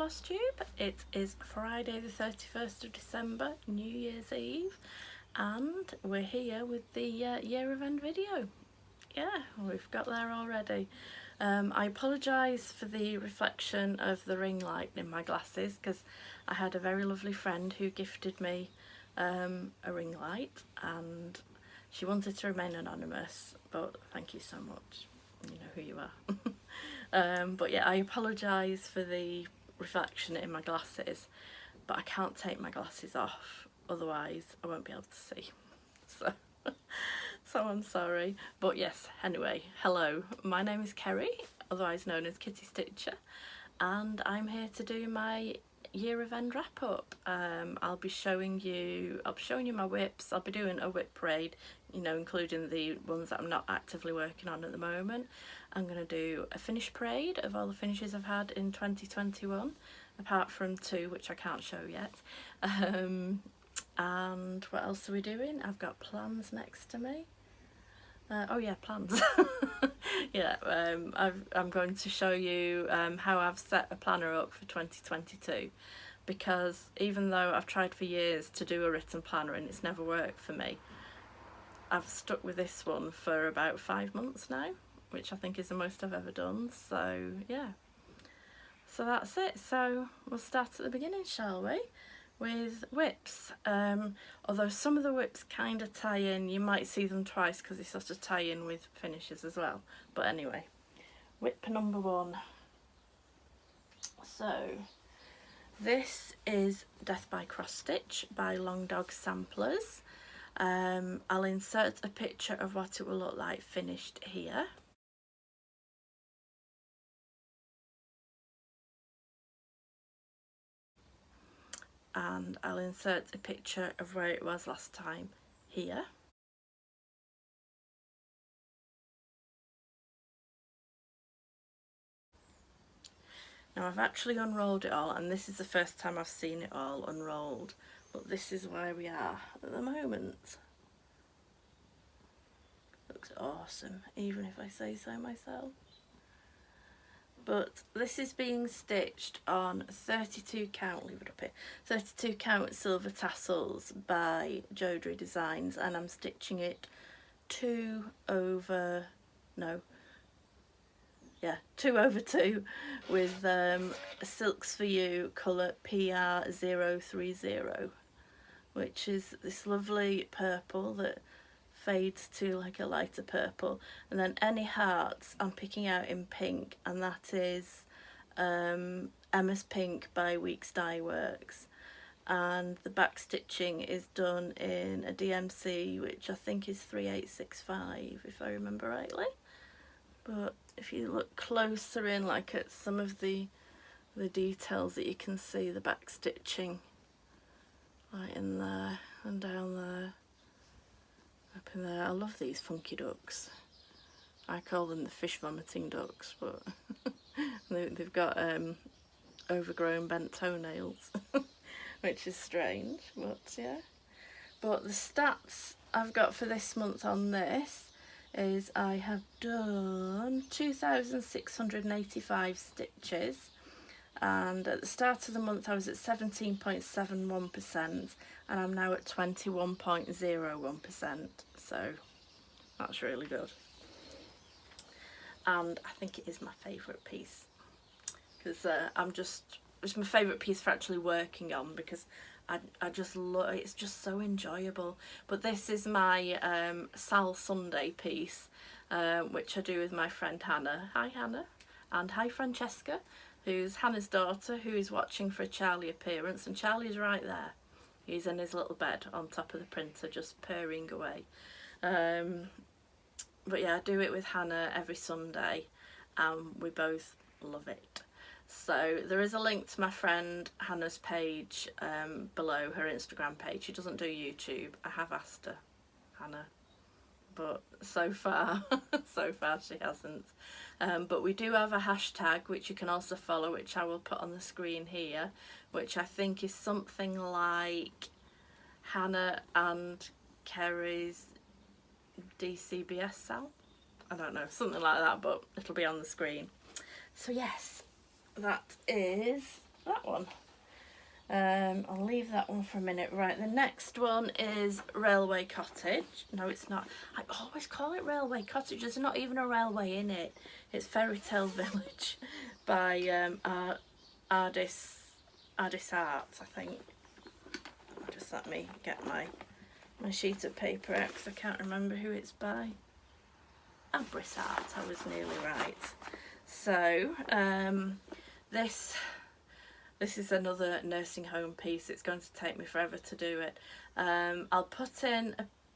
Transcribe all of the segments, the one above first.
Floss Tube. It is Friday the 31st of December, New Year's Eve, and we're here with the year of end video. Yeah, we've got there already. I apologise for the reflection of the ring light in my glasses because I had a very lovely friend who gifted me a ring light, and she wanted to remain anonymous, but thank you so much. You know who you are. But yeah, I apologise for the reflection in my glasses, but I can't take my glasses off, otherwise I won't be able to see. So I'm sorry. But yes, anyway, hello, my name is Kerry, otherwise known as Kitty Stitcher, and I'm here to do my year of end wrap up. I'll be showing you my WIPs. I'll be doing a WIP parade, you know, including the ones that I'm not actively working on at the moment. I'm going to do a finish parade of all the finishes I've had in 2021, apart from 2 which I can't show yet. And what else are we doing? I've got plans next to me. Oh yeah, plans. Yeah, I'm going to show you how I've set a planner up for 2022, because even though I've tried for years to do a written planner and it's never worked for me, I've stuck with this one for about 5 months now, which I think is the most I've ever done. So yeah, so that's it. So we'll start at the beginning, shall we, with WIPs. Although some of the WIPs kind of tie in, you might see them twice because they sort of tie in with finishes as well. But anyway, WIP number 1. So this is Death by Cross Stitch by Long Dog Samplers. I'll insert a picture of what it will look like finished here. And I'll insert a picture of where it was last time here. Now I've actually unrolled it all, and this is the first time I've seen it all unrolled, but this is where we are at the moment. Looks awesome, even if I say so myself. But this is being stitched on 32 count, leave it up here, 32 count silver tassels by Jodrey Designs, and I'm stitching it 2 over 2 with Silks For You colour PR030, which is this lovely purple that fades to like a lighter purple, and then Any Hearts I'm picking out in pink, and that is Emma's Pink by Weeks Dye Works, and the back stitching is done in a DMC, which I think is 3865 if I remember rightly. But if you look closer in, like at some of the details, that you can see the back stitching right in there and down there, up in there. I love these funky ducks. I call them the fish vomiting ducks, but they've got overgrown bent toenails, which is strange, but yeah. But the stats I've got for this month on this is I have done 2,685 stitches, and at the start of the month I was at 17.71%, and I'm now at 21.01%, so that's really good. And I think it is my favourite piece, because it's my favourite piece for actually working on, because I just love it. It's just so enjoyable. But this is my Sal Sunday piece, which I do with my friend Hannah. Hi Hannah, and hi Francesca, who's Hannah's daughter, who is watching for a Charlie appearance, and Charlie's right there. He's in his little bed on top of the printer, just purring away. But yeah, I do it with Hannah every Sunday, and we both love it. So there is a link to my friend Hannah's page below, her Instagram page. She doesn't do YouTube. I have asked her, Hannah, but so far she hasn't. But we do have a hashtag which you can also follow, which I will put on the screen here, which I think is something like Hannah and Kerry's DCBS Sal. I don't know, something like that, but it'll be on the screen. So yes, that is that one. I'll leave that one for a minute. Right, the next one is Railway Cottage. No, it's not. I always call it Railway Cottage. There's not even a railway in it. It's Fairy Tale Village by Ardis Arts, I think. Just let me get my sheet of paper out because I can't remember who it's by. Abris Art, I was nearly right. So this is another nursing home piece. It's going to take me forever to do it. I'll put in,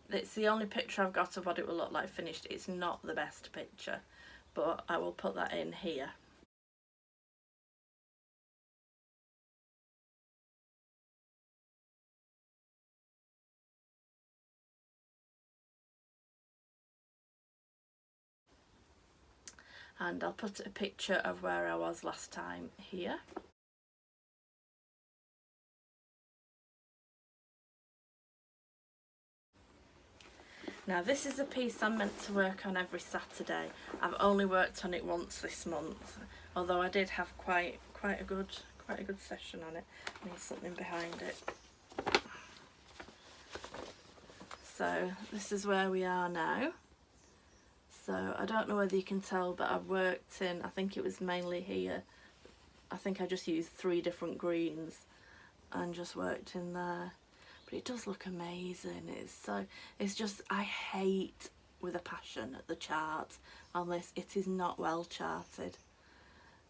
it's the only picture I've got of what it will look like finished. It's not the best picture, but I will put that in here. And I'll put a picture of where I was last time here. Now this is a piece I'm meant to work on every Saturday. I've only worked on it once this month, although I did have quite a good session on it. I need something behind it. So this is where we are now. So I don't know whether you can tell, but I've worked in, I think it was mainly here. I think I just used 3 different greens and just worked in there. But it does look amazing. It's just, I hate with a passion the chart on this. It is not well charted.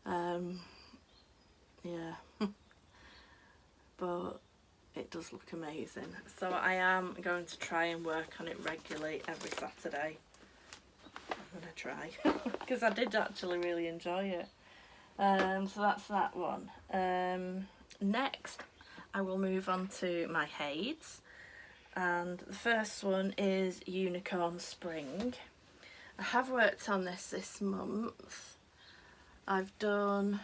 Yeah. But it does look amazing. So I am going to try and work on it regularly every Saturday. I'm gonna try because I did actually really enjoy it. So that's that one. Next I will move on to my Hades, and the first one is Unicorn Spring. I have worked on this month. I've only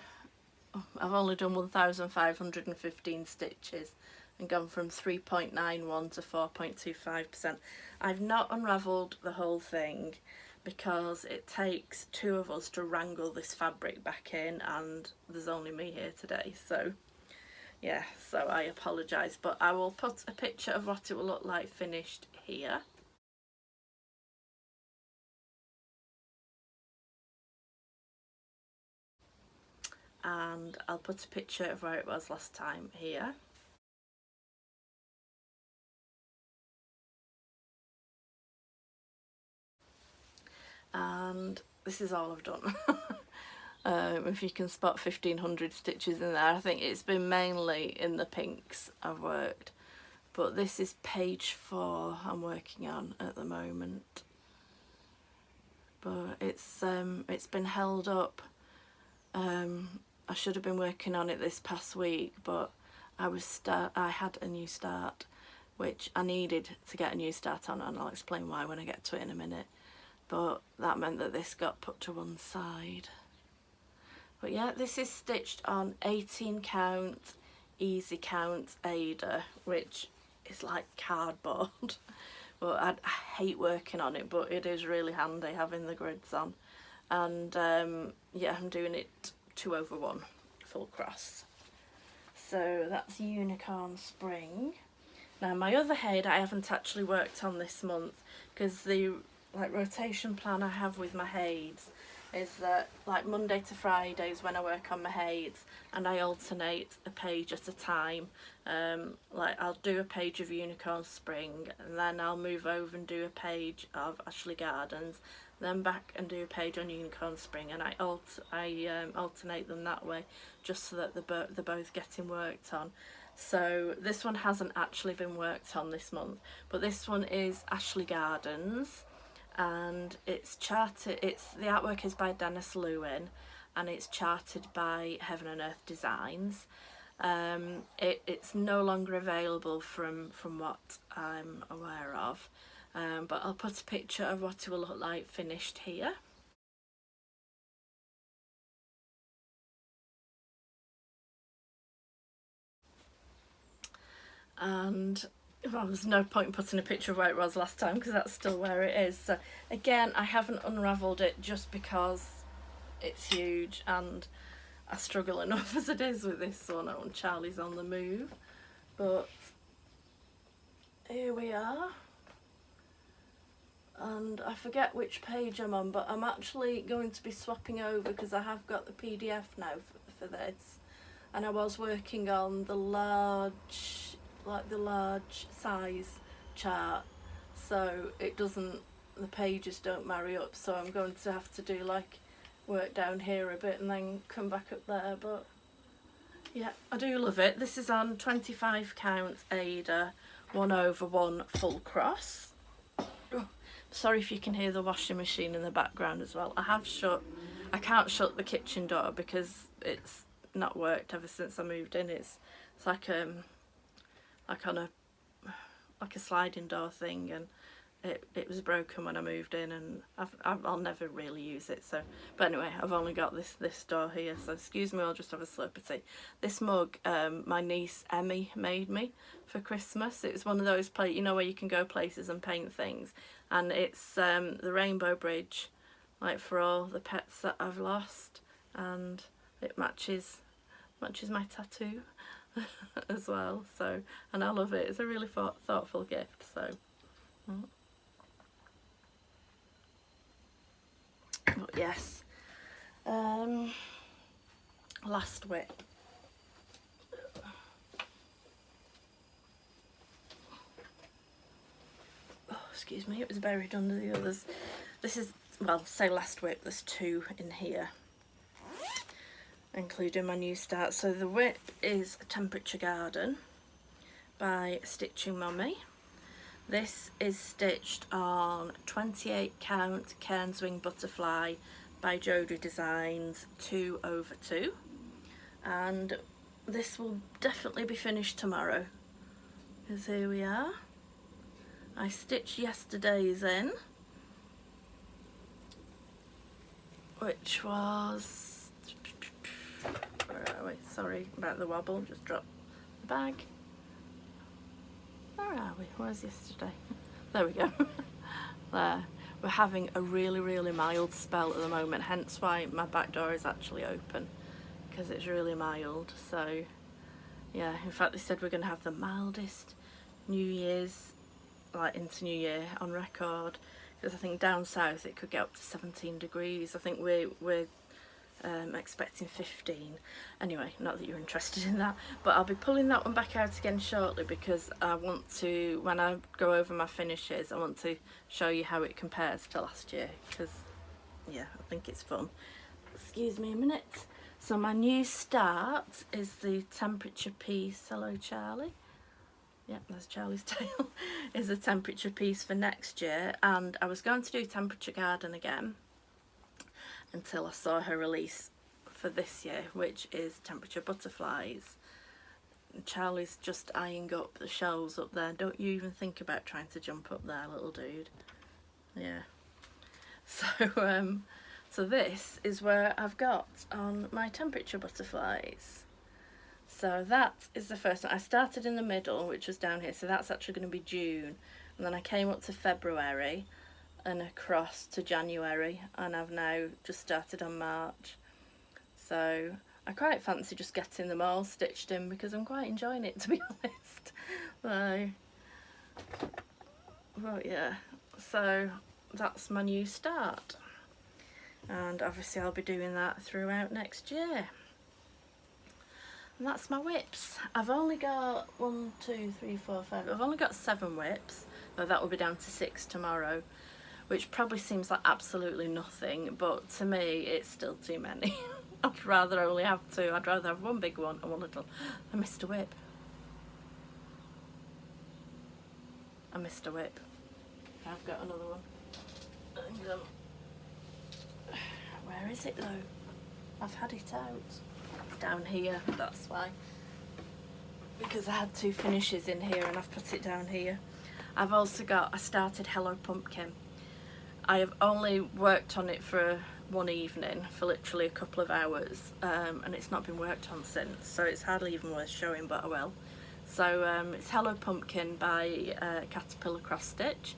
done 1,515 stitches and gone from 3.91 to 4.25%. I've not unravelled the whole thing because it takes 2 of us to wrangle this fabric back in, and there's only me here today, so yeah, so I apologise, but I will put a picture of what it will look like finished here. And I'll put a picture of where it was last time here. And this is all I've done. If you can spot 1,500 stitches in there. I think it's been mainly in the pinks I've worked, but this is page 4 I'm working on at the moment. But it's been held up. I should have been working on it this past week, but I had a new start, which I needed to get a new start on, and I'll explain why when I get to it in a minute. But that meant that this got put to one side. But yeah, this is stitched on 18 count easy count Ada, which is like cardboard. But I hate working on it, but it is really handy having the grids on. And yeah, I'm doing it 2/1 full cross. So that's Unicorn Spring. Now my other head I haven't actually worked on this month, because the rotation plan I have with my Hades is that Monday to Friday is when I work on my Hades, and I alternate a page at a time. I'll do a page of Unicorn Spring, and then I'll move over and do a page of Ashley Gardens, then back and do a page on Unicorn Spring, and I alternate them that way, just so that they're both getting worked on. So this one hasn't actually been worked on this month, but this one is Ashley Gardens, and it's charted. The artwork is by Dennis Lewin, and it's charted by Heaven and Earth Designs. It's no longer available from what I'm aware of, but I'll put a picture of what it will look like finished here. And well, there's no point in putting a picture of where it was last time, because that's still where it is. So again, I haven't unravelled it just because it's huge, and I struggle enough as it is with this one when Charlie's on the move. But here we are. And I forget which page I'm on, but I'm actually going to be swapping over because I have got the PDF now for this. And I was working on the large, like the large size chart, so it doesn't, the pages don't marry up, so I'm going to have to do like work down here a bit and then come back up there. But yeah, I do love it. This is on 25 count Ada 1/1 full cross. Oh, sorry if you can hear the washing machine in the background as well. I can't shut the kitchen door because it's not worked ever since I moved in. It's like on a sliding door thing, and it was broken when I moved in, and I'll never really use it. So, but anyway, I've only got this door here, so excuse me, I'll just have a slurp of tea. This mug, my niece Emmy made me for Christmas. It was one of those where you can go places and paint things, and it's the Rainbow Bridge, like for all the pets that I've lost, and it matches my tattoo as well. So, and I love it. It's a really thoughtful gift. So. But yes, last WIP. Oh, excuse me, it was buried under the others. This is, well, say last WIP, there's 2 in here, including my new start. So the WIP is Temperature Garden by Stitching Mummy. This is stitched on 28 count Cairns Wing Butterfly by Jodie Designs 2/2, and this will definitely be finished tomorrow, because here we are. I stitched yesterday's in, which was, where are we? Sorry about the wobble, just dropped the bag. Where are we? Where's yesterday? There we go. There. We're having a really mild spell at the moment, hence why my back door is actually open, because it's really mild. So yeah, in fact they said we're going to have the mildest New Year's, like into New Year, on record, because I think down south it could get up to 17 degrees. I think we're expecting 15. Anyway, not that you're interested in that, but I'll be pulling that one back out again shortly, because I want to, when I go over my finishes, I want to show you how it compares to last year, because yeah, I think it's fun. Excuse me a minute. So my new start is the temperature piece. Hello Charlie. Yep, there's Charlie's tail. Is a temperature piece for next year, and I was going to do Temperature Garden again until I saw her release for this year, which is Temperature Butterflies. And Charlie's just eyeing up the shelves up there. Don't you even think about trying to jump up there, little dude. Yeah. So so this is where I've got on my Temperature Butterflies. So that is the first one. I started in the middle, which was down here, so that's actually going to be June, and then I came up to February and across to January, and I've now just started on March. So I quite fancy just getting them all stitched in, because I'm quite enjoying it, to be honest. So, well, yeah, so that's my new start, and obviously I'll be doing that throughout next year. And that's my WIPs. I've only got 1, 2, 3, 4, 5. I've only got 7 WIPs, though that will be down to 6 tomorrow, which probably seems like absolutely nothing, but to me it's still too many. I'd rather only have 2. I'd rather have 1 big one and 1 little. I missed a WIP. I missed a WIP. I've got another one. Hang on. Where is it though? I've had it out. It's down here, that's why. Because I had 2 finishes in here and I've put it down here. I've also got, I started Hello Pumpkin. I have only worked on it for 1 evening, for literally a couple of hours, and it's not been worked on since, so it's hardly even worth showing, but I will. So it's Hello Pumpkin by Caterpillar Cross Stitch.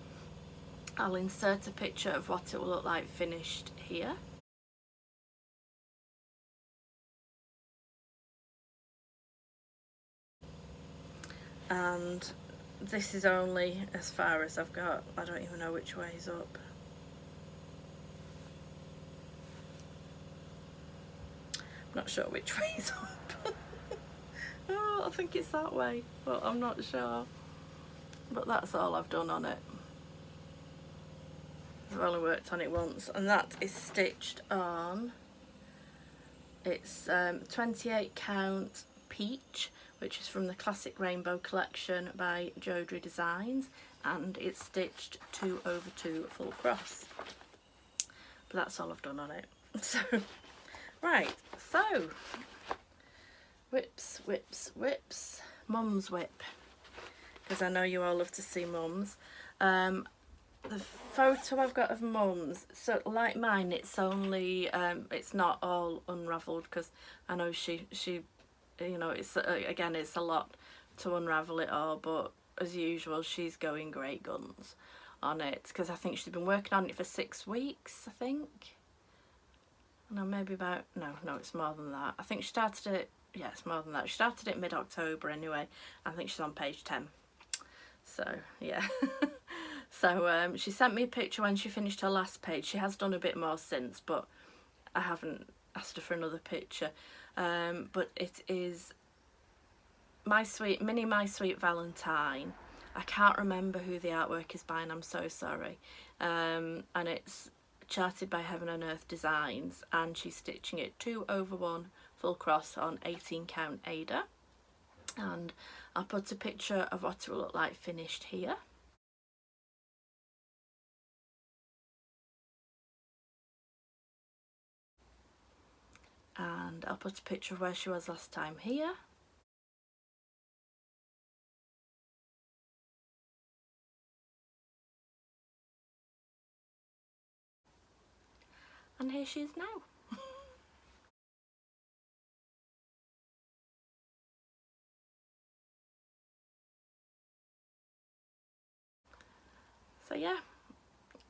I'll insert a picture of what it will look like finished here. and this is only as far as I've got. I don't even know which way is up. I'm not sure which way is up. Oh, I think it's that way, but I'm not sure. But that's all I've done on it. I've only worked on it once, and that is stitched on, it's 28 count peach, which is from the Classic Rainbow collection by Jodrey Designs, and it's stitched 2/2 full cross. But that's all I've done on it. So right, so whips, whips, whips, Mum's whip, because I know you all love to see Mum's. The photo I've got of Mum's, so like mine, it's only it's not all unravelled, because I know she you know, it's again, it's a lot to unravel it all, but as usual she's going great guns on it, because I think she's been working on it for 6 weeks, I think. No, maybe about, no, it's more than that. I think she started it, yeah, it's more than that. She started it mid-October anyway. I think she's on page 10. So, yeah. So, she sent me a picture when she finished her last page. She has done a bit more since, but I haven't asked her for another picture. But it is My Sweet Valentine. I can't remember who the artwork is by, and I'm so sorry. And it's charted by Heaven and Earth Designs, and she's stitching it 2/1 full cross on 18 count Ada, and I'll put a picture of what it will look like finished here. And I'll put a picture of where she was last time here. And here she is now. So yeah,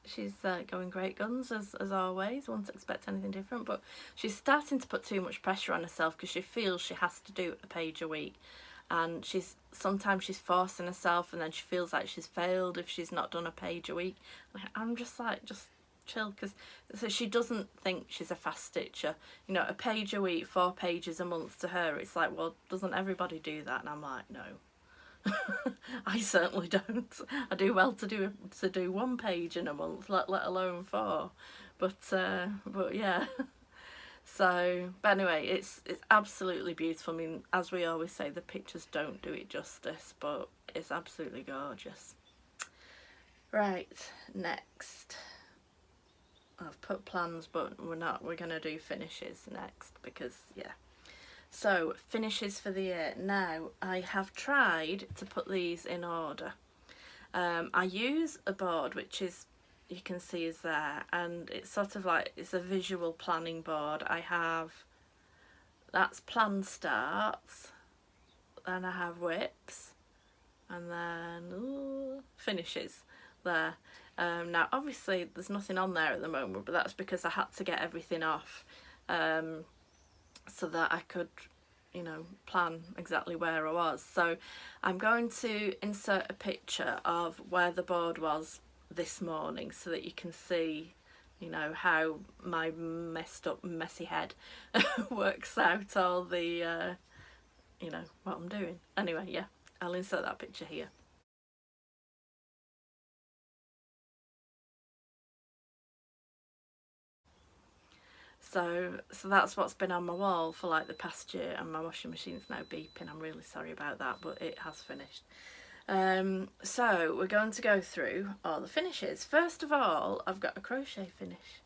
she's going great guns as always. Won't expect anything different, but she's starting to put too much pressure on herself, because she feels she has to do a page a week, and sometimes she's forcing herself, and then she feels like she's failed if she's not done a page a week. I'm just like, just chill, because so she doesn't think she's a fast stitcher. You know, a page a week, 4 pages a month, to her it's like, well, doesn't everybody do that? And I'm like, no. I certainly don't. I do well to do 1 page in a month, let alone 4. But yeah. So, but anyway, it's absolutely beautiful. I mean, as we always say, the pictures don't do it justice, but it's absolutely gorgeous. Right, next. I've put plans, but we're not. We're going to do finishes next, because, yeah. So, finishes for the year. Now, I have tried to put these in order. I use a board, which is, you can see is there, and it's sort of like, it's a visual planning board. I have, that's plan starts, then I have whips, and then finishes there. Now, obviously, there's nothing on there at the moment, but that's because I had to get everything off. So that I could, you know, plan exactly where I was. So I'm going to insert a picture of where the board was this morning, so that you can see, you know, how my messy head works out all the, you know, what I'm doing. Anyway, yeah, I'll insert that picture here. So that's what's been on my wall for like the past year, and my washing machine's now beeping. I'm really sorry about that, but it has finished. So we're going to go through all the finishes. First of all, I've got a crochet finish.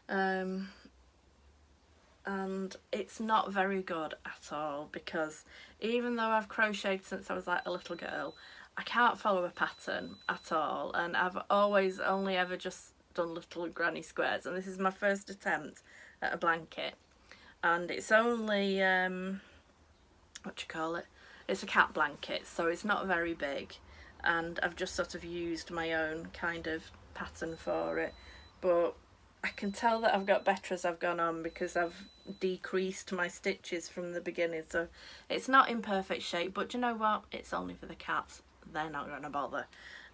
And it's not very good at all, because even though I've crocheted since I was like a little girl, I can't follow a pattern at all, and I've always only ever just done little granny squares, and this is my first attempt at a blanket, and it's only what you call it, it's a cat blanket, so it's not very big, and I've just sort of used my own kind of pattern for it, but I can tell that I've got better as I've gone on because I've decreased my stitches from the beginning, so it's not in perfect shape, but you know what, it's only for the cats, they're not going to bother.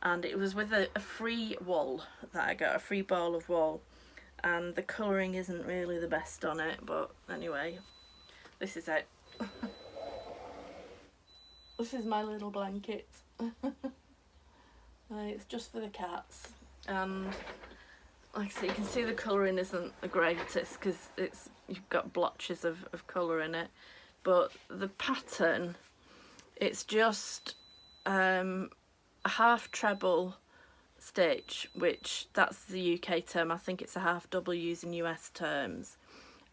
And it was with a free wool that I got, a free ball of wool, and the colouring isn't really the best on it, but anyway, this is it. This is my little blanket. It's just for the cats, and like I say, you can see the colouring isn't the greatest because you've got blotches of colour in it, but the pattern, it's just a half treble stitch, which that's the UK term. I think it's a half double using US terms.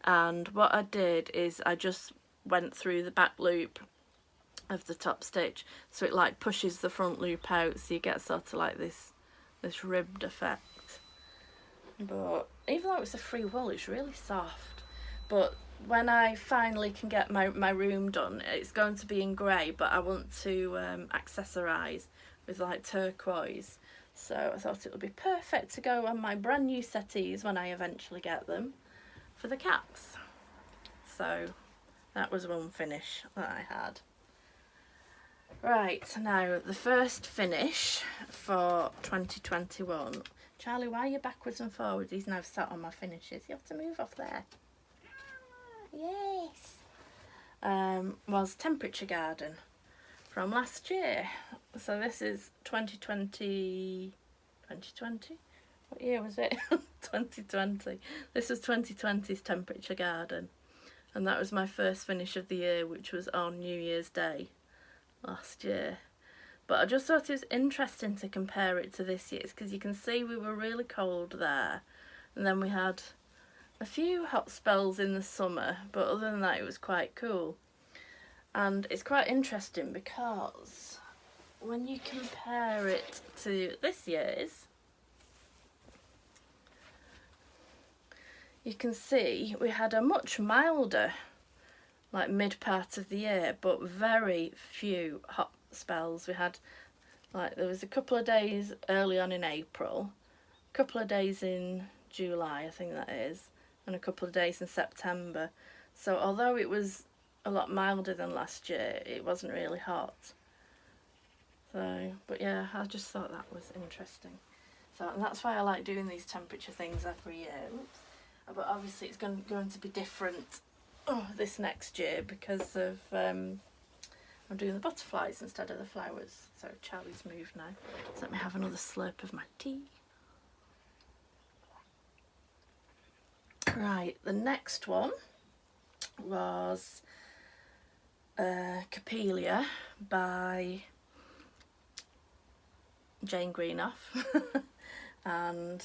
And what I did is I just went through the back loop of the top stitch, so it like pushes the front loop out, so you get sort of like this ribbed effect. But even though it's a free wool, it's really soft. But when I finally can get my room done, it's going to be in grey, but I want to accessorise with like turquoise, so I thought it would be perfect to go on my brand new settees when I eventually get them for the cats. So that was one finish that I had. Right, now the first finish for 2021. Charlie, why are you backwards and forwards? He's now sat on my finishes. You have to move off there. Yes. Was Temperature Garden from last year. So this is 2020. What year was it? 2020. This was 2020's Temperature Garden. And that was my first finish of the year, which was on New Year's Day last year. But I just thought it was interesting to compare it to this year's, because you can see we were really cold there, and then we had a few hot spells in the summer, but other than that it was quite cool. And it's quite interesting because when you compare it to this year's, you can see we had a much milder like mid part of the year, but very few hot spells. We had like, there was a couple of days early on in April, a couple of days in July I think that is, and a couple of days in September. So although it was a lot milder than last year, it wasn't really hot. So, but yeah, I just thought that was interesting. So, and that's why I like doing these temperature things every year. Oops. But obviously it's going to be different this next year because of I'm doing the butterflies instead of the flowers. So Charlie's moved now. So let me have another slurp of my tea. Right, the next one was Capelia by Jane Greenough. And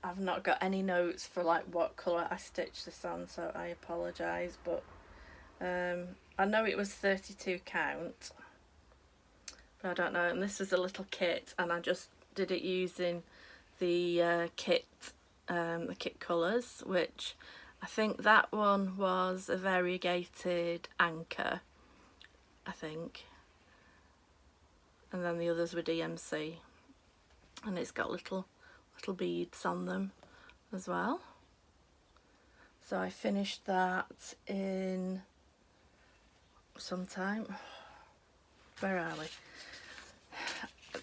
I've not got any notes for like what colour I stitched this on, so I apologise, but I know it was 32 count, but I don't know. And this was a little kit, and I just did it using the kit colours, which I think that one was a variegated anchor, I think, and then the others were DMC, and it's got little beads on them as well. So I finished that in sometime, where are we?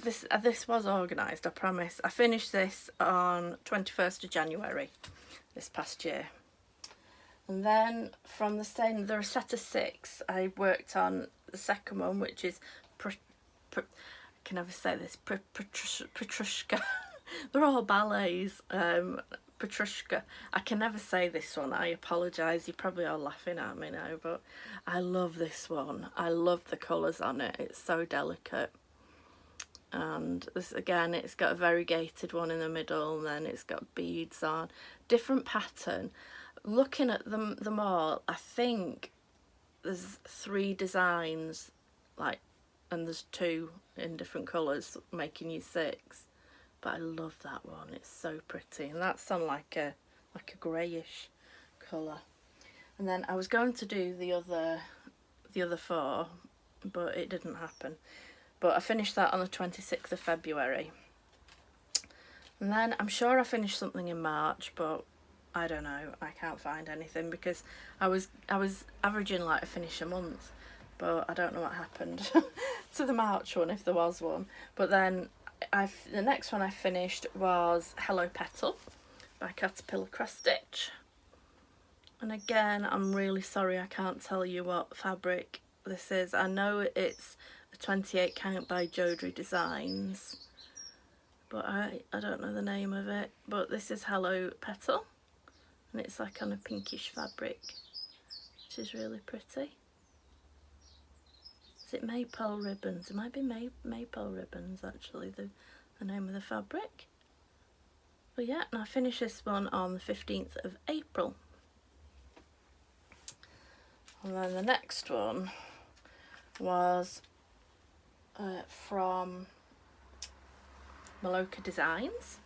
This was organised, I promise. I finished this on 21st of January this past year. And then from the same, there are a set of 6. I worked on the second one, which is I can never say this, Petrushka. They're all ballets. Petrushka. I can never say this one. I apologise. You're probably all laughing at me now, but I love this one. I love the colours on it. It's so delicate. And this, again, it's got a variegated one in the middle, and then it's got beads on. Different pattern. Looking at them all, I think there's 3 designs, like, and there's 2 in different colours, making you 6. But I love that one, it's so pretty, and that's on like a greyish colour. And then I was going to do the other 4, but it didn't happen. But I finished that on the 26th of February. And then I'm sure I finished something in March, but I don't know, I can't find anything, because I was averaging like a finish a month, but I don't know what happened to the March one, if there was one. But then the next one I finished was Hello Petal by Caterpillar Cross Stitch. And again, I'm really sorry I can't tell you what fabric this is. I know it's a 28 count by Jodrey Designs, but I don't know the name of it. But this is Hello Petal, and it's like on a pinkish fabric, which is really pretty. Is it Maypole Ribbons? It might be Maypole Ribbons, actually, the name of the fabric. But yeah, and I finished this one on the 15th of April. And then the next one was from Mandala Designs,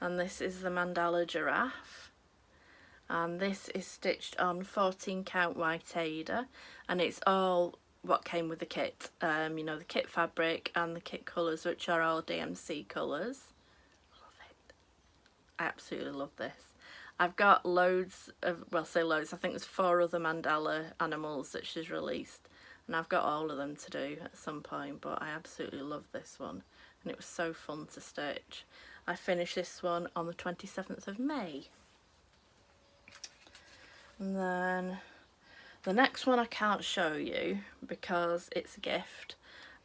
and this is the Mandala Giraffe, and this is stitched on 14 count white Aida, and it's all what came with the kit, you know, the kit fabric and the kit colours, which are all DMC colours. Love it. I absolutely love this. I've got loads of, well, say loads, I think there's 4 other mandala animals that she's released, and I've got all of them to do at some point, but I absolutely love this one, and it was so fun to stitch. I finished this one on the 27th of May. And then the next one I can't show you because it's a gift,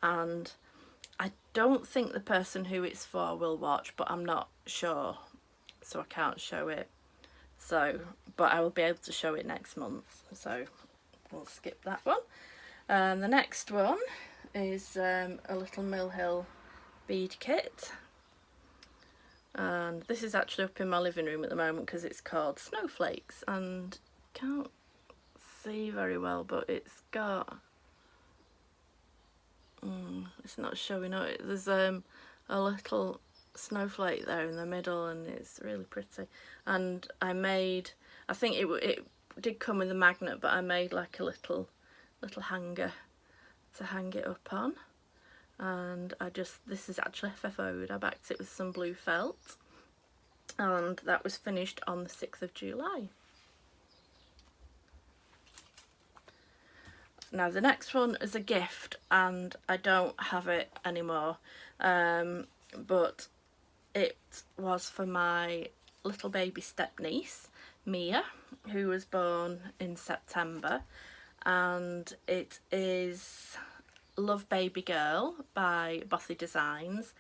and I don't think the person who it's for will watch, but I'm not sure, so I can't show it. So, but I will be able to show it next month, so we'll skip that one. The next one is a little Mill Hill bead kit, and this is actually up in my living room at the moment because it's called Snowflakes, and can't see very well, but it's got it's not showing up. There's a little snowflake there in the middle, and it's really pretty. And I made, I think it did come with a magnet, but I made like a little hanger to hang it up on, and this is actually FFO'd. I backed it with some blue felt, and that was finished on the 6th of July. Now the next one is a gift, and I don't have it anymore, but it was for my little baby step niece Mia, who was born in September, and it is Love Baby Girl by Bothy Designs,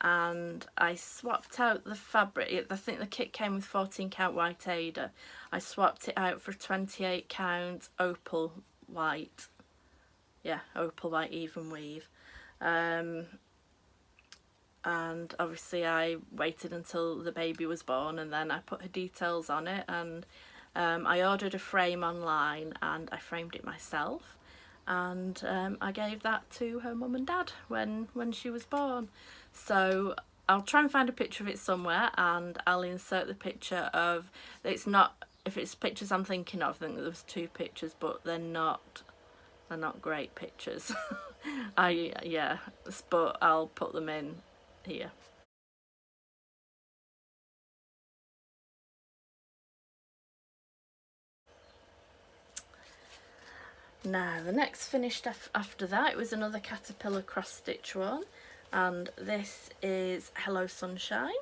and I swapped out the fabric. I think the kit came with 14 count white Aida. I swapped it out for 28 count opal white, yeah, opal white even weave, and obviously I waited until the baby was born, and then I put her details on it, and I ordered a frame online and I framed it myself, and I gave that to her mum and dad when she was born. So I'll try and find a picture of it somewhere, and I'll insert the picture of, it's not, if it's pictures I'm thinking of, I think there was 2 pictures, but they're not great pictures. Yeah, but I'll put them in here. Now the next finished after that, it was another Caterpillar cross stitch one, and this is Hello Sunshine.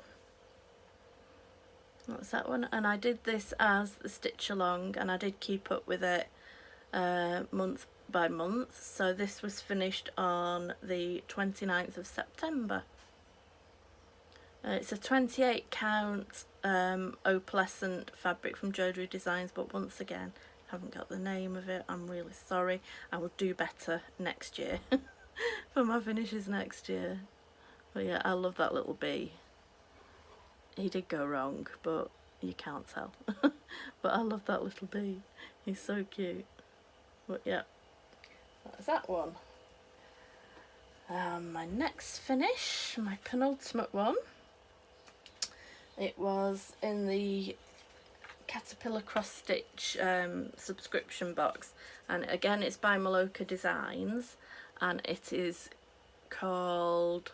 That's that one, and I did this as the stitch along, and I did keep up with it month by month. So this was finished on the 29th of September. It's a 28 count opalescent fabric from Jodrey Designs, but once again haven't got the name of it. I'm really sorry. I will do better next year for my finishes next year. But yeah, I love that little bee. He did go wrong, but you can't tell. But I love that little bee. He's so cute. But yeah, that's that one. My next finish, my penultimate one, it was in the Caterpillar cross stitch subscription box, and again it's by Mandala Designs, and it is called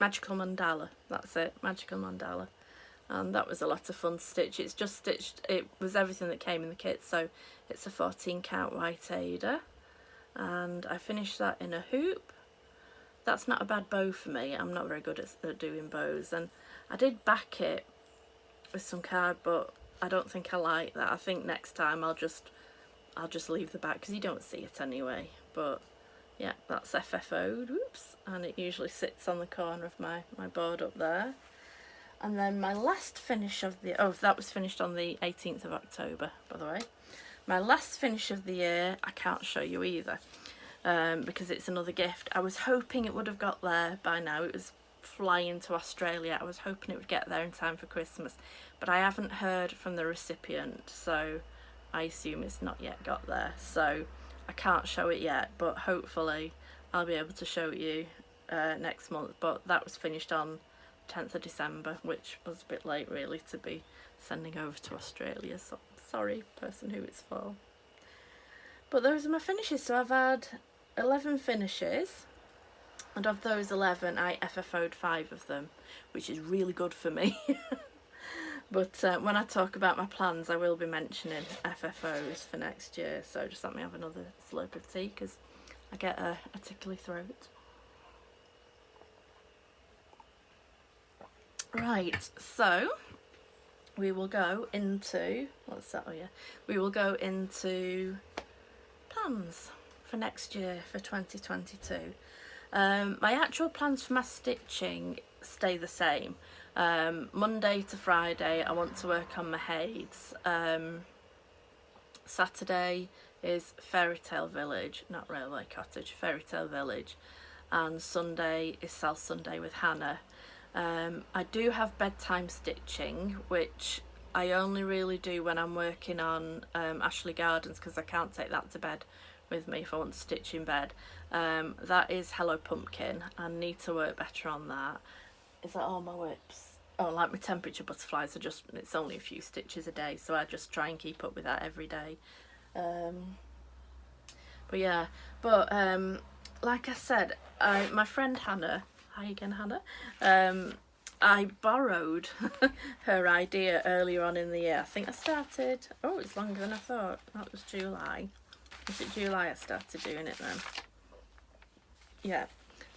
Magical Mandala, that's it, Magical Mandala. And that was a lot of fun to stitch. It's just stitched, it was everything that came in the kit, so it's a 14 count white Ada, and I finished that in a hoop. That's not a bad bow for me, I'm not very good at doing bows, and I did back it with some card, but I don't think I like that. I think next time I'll just leave the back because you don't see it anyway. But yeah, that's FFO'd, whoops, and it usually sits on the corner of my board up there. And then my last finish of the, oh, that was finished on the 18th of October, by the way. My last finish of the year, I can't show you either, because it's another gift. I was hoping it would have got there by now. It was flying to Australia. I was hoping it would get there in time for Christmas, but I haven't heard from the recipient, so I assume it's not yet got there. So I can't show it yet, but hopefully I'll be able to show you next month. But that was finished on 10th of December, which was a bit late really to be sending over to Australia, so sorry person who it's for. But those are my finishes. So I've had 11 finishes, and of those 11 I FFO'd 5 of them, which is really good for me. But when I talk about my plans, I will be mentioning FFOs for next year, so just let me have another slurp of tea because I get a tickly throat. Right, so we will go into, what's that, oh yeah, we will go into plans for next year, for 2022. My actual plans for my stitching stay the same. Monday to Friday I want to work on my heids. Saturday is Fairy Tale Village, not Railway Cottage, Fairy Tale Village, and Sunday is South Sunday with Hannah. I do have bedtime stitching, which I only really do when I'm working on Ashley Gardens, because I can't take that to bed with me if I want to stitch in bed. That is Hello Pumpkin. I need to work better on that. Is that all my WIPs? Oh, like my temperature butterflies are just, it's only a few stitches a day, so I just try and keep up with that every day. But yeah, but like I said, my friend Hannah, hi again Hannah, I borrowed her idea earlier on in the year. I think I started, oh, it's longer than I thought. That was July. Was it July I started doing it then? Yeah,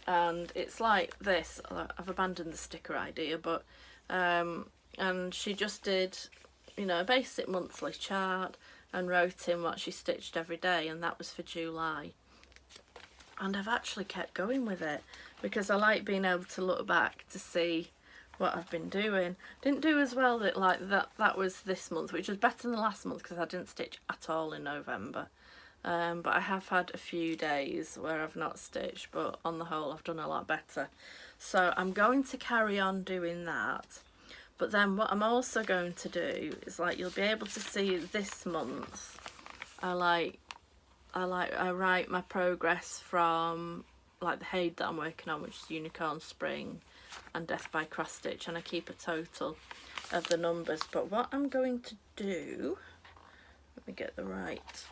and it's like this. I've abandoned the sticker idea, but and she just did, you know, a basic monthly chart and wrote in what she stitched every day, and that was for July. And I've actually kept going with it because I like being able to look back to see what I've been doing. Didn't do as well that was this month, which was better than last month because I didn't stitch at all in November. But I have had a few days where I've not stitched, but on the whole I've done a lot better. So I'm going to carry on doing that. But then what I'm also going to do is, like, you'll be able to see this month, I write my progress from like the Haid that I'm working on, which is Unicorn Spring and Death by Cross Stitch, and I keep a total of the numbers. But what I'm going to do, let me get the right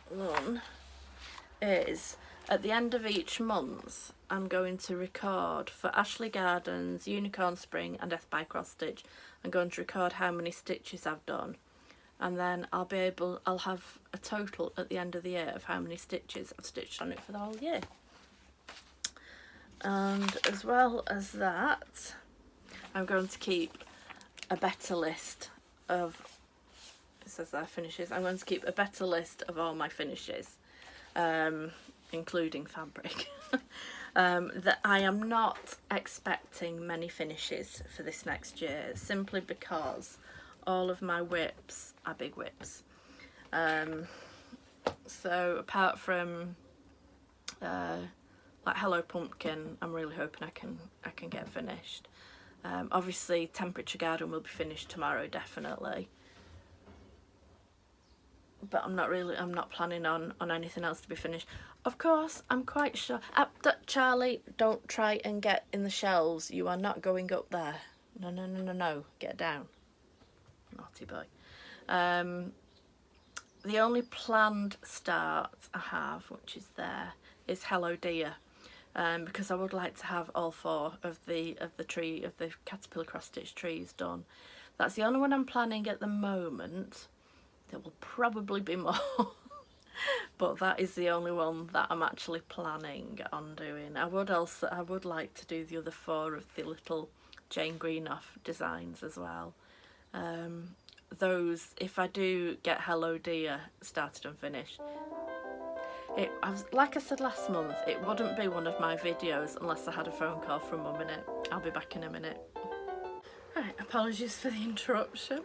one, is at the end of each month I'm going to record for Ashley Gardens, Unicorn Spring and Death by Cross Stitch. I'm going to record how many stitches I've done, and then I'll have a total at the end of the year of how many stitches I've stitched on it for the whole year. And as well as that, I'm going to keep a better list of, it says there finishes, I'm going to keep a better list of all my finishes, including fabric. That I am not expecting many finishes for this next year, simply because all of my WIPs are big WIPs. So apart from like Hello Pumpkin, I'm really hoping I can get finished. Obviously Temperature Garden will be finished tomorrow, definitely. But I'm not planning on anything else to be finished. Of course, I'm quite sure. Charlie, don't try and get in the shelves. You are not going up there. No, no, no, no, no. Get down. Naughty boy. The only planned start I have, which is there, is Hello Dear. because I would like to have all 4 of the caterpillar cross stitch trees done. That's the only one I'm planning at the moment. There will probably be more. But that is the only one that I'm actually planning on doing. I would like to do the other 4 of the little Jane Greenough designs as well. Those, if I do get Hello Dear started and finished, like I said last month, it wouldn't be one of my videos unless I had a phone call from Mum in it. I'll be back in a minute. Right, apologies for the interruption.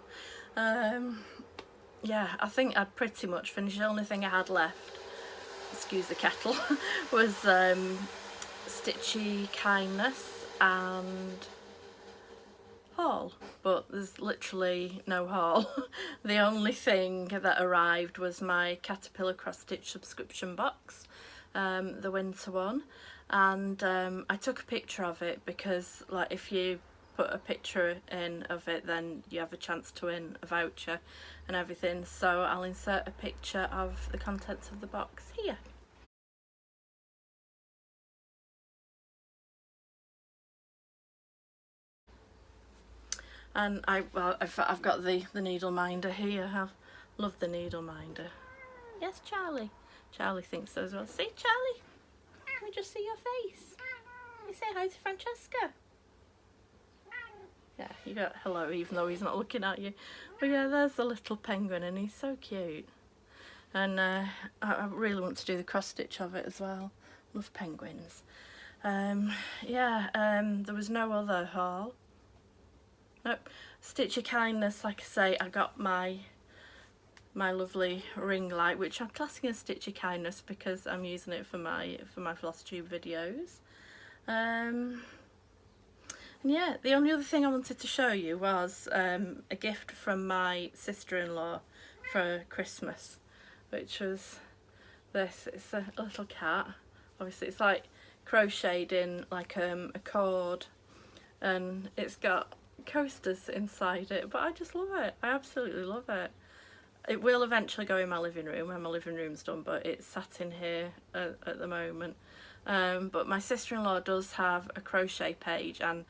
Yeah, I think I'd pretty much finished. The only thing I had left, excuse the kettle, was Stitchy Kindness and haul, but there's literally no haul. The only thing that arrived was my Caterpillar cross stitch subscription box, the winter one, and I took a picture of it because, like, if you put a picture in of it then you have a chance to win a voucher and everything, so I'll insert a picture of the contents of the box here. And I've got the needle minder here. I love the needle minder. Yes, Charlie. Charlie thinks so as well. See, Charlie? Let me just see your face. You say hi to Francesca. Yeah, you got hello even though he's not looking at you. But yeah, there's the little penguin and he's so cute. And I really want to do the cross stitch of it as well. Love penguins. Yeah, there was no other haul. Nope. Stitch of Kindness, like I say, I got my lovely ring light, which I'm classing as Stitch of Kindness because I'm using it for my floss tube videos. And yeah, the only other thing I wanted to show you was a gift from my sister-in-law for Christmas, which was this. It's a little cat. Obviously it's like crocheted in like a cord, and it's got coasters inside it, but I just love it. I absolutely love it. It will eventually go in my living room when my living room's done, but it's sat in here at the moment. But my sister-in-law does have a crochet page, and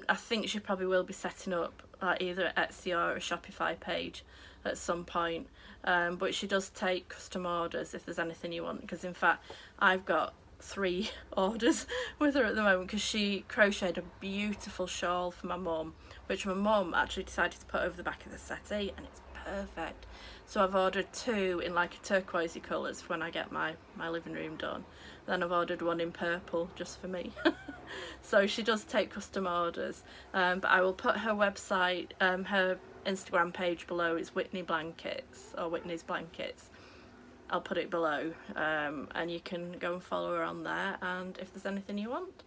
I think she probably will be setting up like either an Etsy or a Shopify page at some point. But she does take custom orders if there's anything you want, because in fact I've got 3 orders with her at the moment, because she crocheted a beautiful shawl for my mum, which my mum actually decided to put over the back of the settee, and it's perfect. So I've ordered 2 in like a turquoisey colours for when I get my living room done. Then I've ordered 1 in purple just for me. So she does take custom orders, but I will put her website, her Instagram page below. It's Whitney Blankets, or Whitney's Blankets. I'll put it below, and you can go and follow her on there, and if there's anything you want,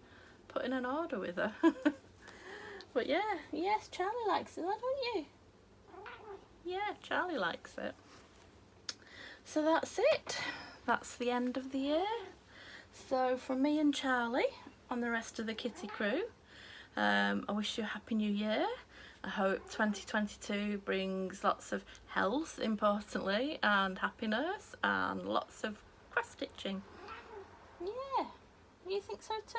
put in an order with her. But yeah, yes, Charlie likes it, don't you? Yeah, Charlie likes it. So that's it. That's the end of the year. So from me and Charlie and the rest of the kitty crew, I wish you a happy new year. I hope 2022 brings lots of health, importantly, and happiness, and lots of cross stitching. Yeah, you think so too?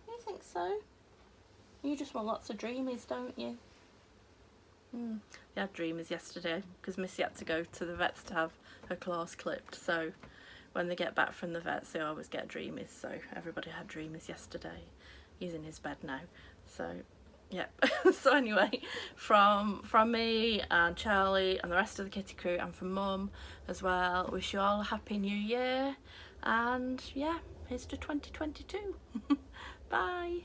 You think so? You just want lots of dreamies, don't you? We had dreamies yesterday because Missy had to go to the vets to have her claws clipped, so when they get back from the vets they always get dreamies, so everybody had dreamies yesterday. He's in his bed now, so yep. So anyway, from me and Charlie and the rest of the kitty crew, and from Mum as well, wish you all a happy new year, and yeah, here's to 2022. Bye.